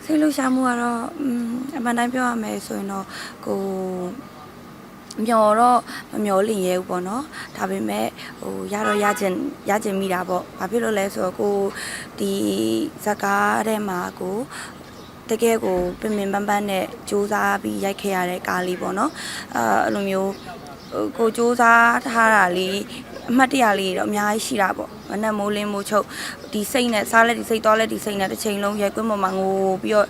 စိတ်လှုပ်ရှားမှုကတော့အမှန်တိုင်းပြောရမယ်ဆိုရင်တော့ကိုမျောတော့မမျောလင့်ရဲဘူးပေါ့နော်ဒါပေမဲ့ရတော့ရကျင်မိတာပေါ့ဘာဖြစ်လို့လဲဆိုတော့ကိုဒီဇက်ကားထဲမှာကိုတကယ်ကိုပင်ပန်းပန်းနဲ့စူးစမ်းပြီးရိုက်ခဲ့ရတဲ့ကားလေးပေါ့နော်အဲ့လိုမျိုးကိုစူးစမ်းထားတာလေးအမှတ်တရလေးတော့အများကြီးရှိတာပေါ့မနဲ့မိုးလင်းမိုးချုပ်ဒီစိတ်နဲ့စားလက်ဒီစိတ်သွားလက်ဒီစိတ်နဲ့တစ်ချိန်လုံးရိုက်ကွင်းပေါ်မှာငိုပြီးတော့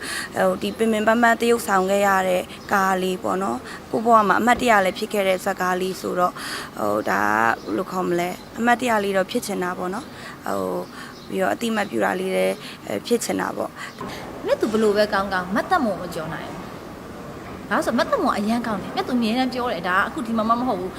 ဒီပင်ပန်းပန်းတရုပ်ဆောင်ခဲ့ရတဲ့ကားလေးပေါ့နော်ကိုဘွားမှာအမှတ်တရလည်းဖြစ်ခဲ့တဲ့ဇက်ကားလေးဆိုတော့ဒါဘယ်လိုခေါ်မလဲအမှတ်တရလေးတော့ဖြစ်ချင်တာပေါ့နော်ပြီးတော့အတိမတ်ပြူတာလေးလည်းဖြစ်ချင်တာပေါ့မြတ်သူဘလို့ပဲကောင်းကောင်းမတ်တက်မုံမကြော်နိုင်ဘူးဒါဆိုမတ်တက်မုံအရန်ကောင်းတယ်မြတ်သူမြင်နေပြောတယ်ဒါအခုဒီမှာမဟုတ်ဘူး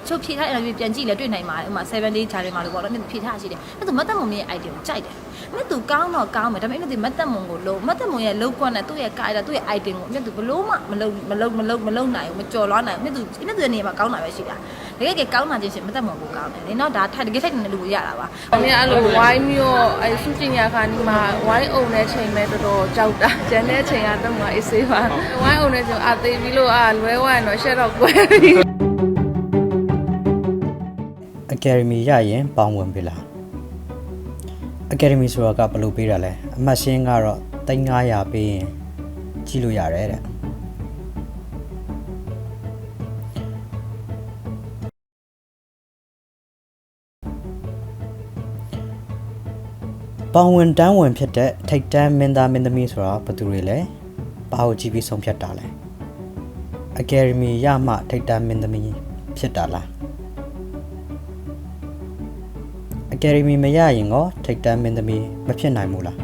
ချုပ်ဖြေထားတယ်ပြန်ကြည့်လဲတွေ့နိုင်ပါတယ်ဥမာ7 day ချားတယ်မှာလို့ပေါ့နော်မြတ်သူဖြေထားရှိတယ်မြတ်သူမတ်တက်မုံရဲ့ idea ကိုကြိုက်တယ်မြတ်သူကောင်းတော့ကောင်းမယ်ဒါပေမဲ့မြတ်သူမတ်တက်မုံကိုလုံးမတ်တက်မုံရဲ့လောက်ကွက်နဲ့သူ့ရဲ့ idea သူ့ရဲ့ idea ကိုမြတ်သူဘလို့မှမလုံးနိုင်ဘူးမကြော်လွားနိုင်ဘူးမြတ်သူရဲ့နေရာမှာကောင်းတာပဲရှိတာတကယ်ကောင်းတာချင်းရှင်မတ်တက်မုံကိုကောင်းတယ်လေနော်ဒါတကယ်ထိုက်တဲ့လူကိုရတာပါ။အဲ့လိုဝိုင်းမျိုးအဲ့စုကျင်ရခါဒီမှာဝိုင်းအုံတဲ့ချိန်ပဲတော်တော်ကြောက်တာ။ကျန်တဲ့ချိန်ကတော့မှအေးဆေးပါ။ဝိုင်းအုံတဲ့ချိန်အသေးပြီးလို့လွဲဝိုင်းတော့ရှက်တော့ကွယ်ပြီ။ Academy ရရင်ပေါင်းဝင်ပြီလား။ Academy ဆိုတာကဘယ်လိုပေးတာလဲ။အမှတ်ရှင်းကတော့3,500ပေးရင်ကြည့်လို့ရတယ်တဲ့။ပေါင်ဝင်တန်းဝင်ဖြစ်တဲ့ထိတ်တန်းမင်းသားမင်းသမီးဆိုတာဘယ်သူတွေလဲဘာကိုကြည့်ပြီးဆုံးဖြတ်တာလဲအကယ်ဒမီရမှထိတ်တန်းမင်းသမီးဖြစ်တာလားအကယ်ဒမီမရရင်ရောထိတ်တန်းမင်းသမီးမဖြစ်နိုင်ဘူးလား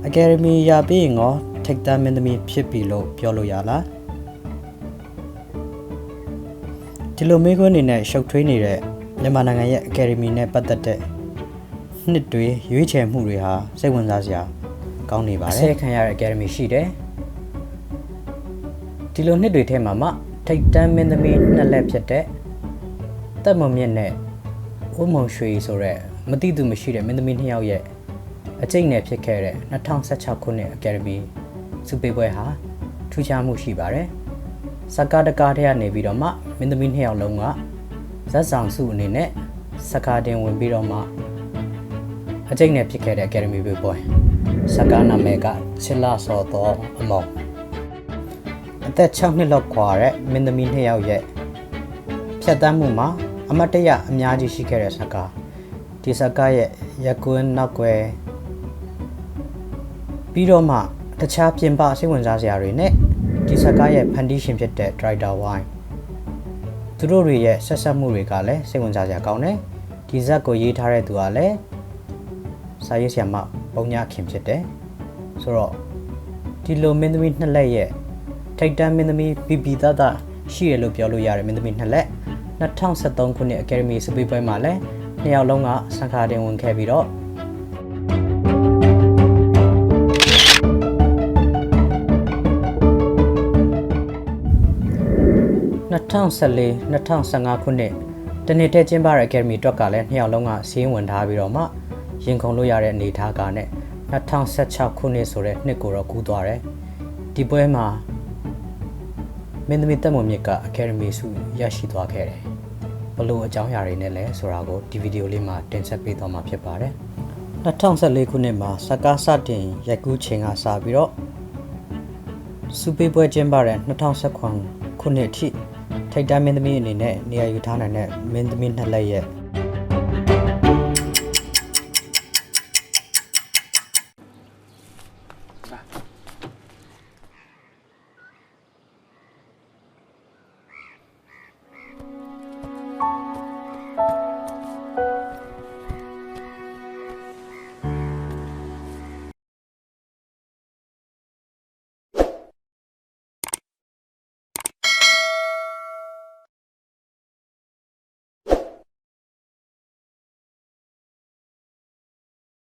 အကယ်ဒမီရပြီးရင်ရောထိတ်တန်းမင်းသမီးဖြစ်ပြီလို့ပြောလို့ရလားဒီလိုမေးခွန်းနေနဲ့ရှုပ်ထွေးနေတဲ့မြန်မာနိုင်ငံရဲ့အကယ်ဒမီနဲ့ပတ်သက်တဲ့နှစ်တွေရွေးချယ်မှုတွေဟာစိတ်ဝင်စားစရာကောင်းနေပါတယ်အစဲခံရတဲ့ Academy ရှိတယ်ဒီလိုနှစ်တွေထဲမှာမှထိတ်တန်းမင်းသမီးနှစ်လက်ဖြစ်တဲ့တက်မမြင့်နဲ့ဦးမုံရွှေဆိုတဲ့မတိသူမရှိတဲ့မင်းသမီးနှစ်ယောက်ရဲ့အကျိတ်နဲ့ဖြစ်ခဲ့တဲ့2016ခုနှစ် Academy စုပေးပွဲဟာထူးခြားမှုရှိပါတယ်စကားတကားထဲကနေပြီးတော့မှမင်းသမီးနှစ်ယောက်လုံးကဇက်ဆောင်စုအနေနဲ့စကားတင်ဝင်ပြီးတော့မှအကျိတ်နဲ့ဖြစ်ခဲ့တဲ့ Academy ပွဲစကားနာမည်ကချစ်လာစောတော်အမောင်အသက်6နှစ်လောက်ခွာတဲ့မင်းသမီး2ယောက်ရဲ့ဖြတ်တန်းမှုမှာအမတ်တရအများကြီးရှိခဲ့တဲ့စကားဒီစကားရဲ့ရက်ကွန်းနောက်ွယ်ပြီးတော့မှတခြားပြင်ပစိတ်ဝင်စားစရာတွေနဲ့ဒီစကားရဲ့ဖန်တီးရှင်ဖြစ်တဲ့ Director Wine သူတို့တွေရဲ့ဆက်ဆက်မှုတွေကလည်းစိတ်ဝင်စားစရာကောင်းတယ်ဒီဇက်ကိုရေးထားတဲ့သူကလည်းစာရေးဆရာမပုံညာခင်ဖြစ်တယ်ဆိုတော့ဒီလိုမင်းသမီးနှစ်လက်ရဲ့ထိတ်တန်းမင်းသမီးပီပီသားသားရှိရလို့ပြောလို့ရတယ်မင်းသမီးနှစ်လက်2013ခုနှစ် Academy စပေးပွဲမှာလည်းနှစ်ယောက်လုံးကစံခါတင်ဝင်ခဲ့ပြီးတော့2014-2015ခုနှစ်တနေ့တည်းကျင်းပတဲ့ Academy အတွက်ကလည်းနှစ်ယောက်လုံးကစီးရင်ဝင်ထားပြီးတော့မှရင်ခုန်လို့ရတဲ့အနေထားကနဲ့2016ခုနှစ်ဆိုတဲ့နှစ်ကိုတော့ကူးသွားတယ်ဒီပွဲမှာမင်းသမီးတက်မွန်မြစ်က Academy ဆုရရှိသွားခဲ့တယ်ဘလို့အကြောင်းအရာတွေနဲ့လဲဆိုတာကိုဒီဗီဒီယိုလေးမှာတင်ဆက်ပေးသွားမှာဖြစ်ပါတယ်2014ခုနှစ်မှာစကားစတင်ရိုက်ကူးချိန်ကစပြီးတော့စူပေးပွဲကျင်းပတဲ့2019ခုနှစ်အထိထိတ်တန်းမင်းသမီးအနေနဲ့နေရာယူထားနိုင်တဲ့မင်းသမီးနှစ်လက်ရဲ့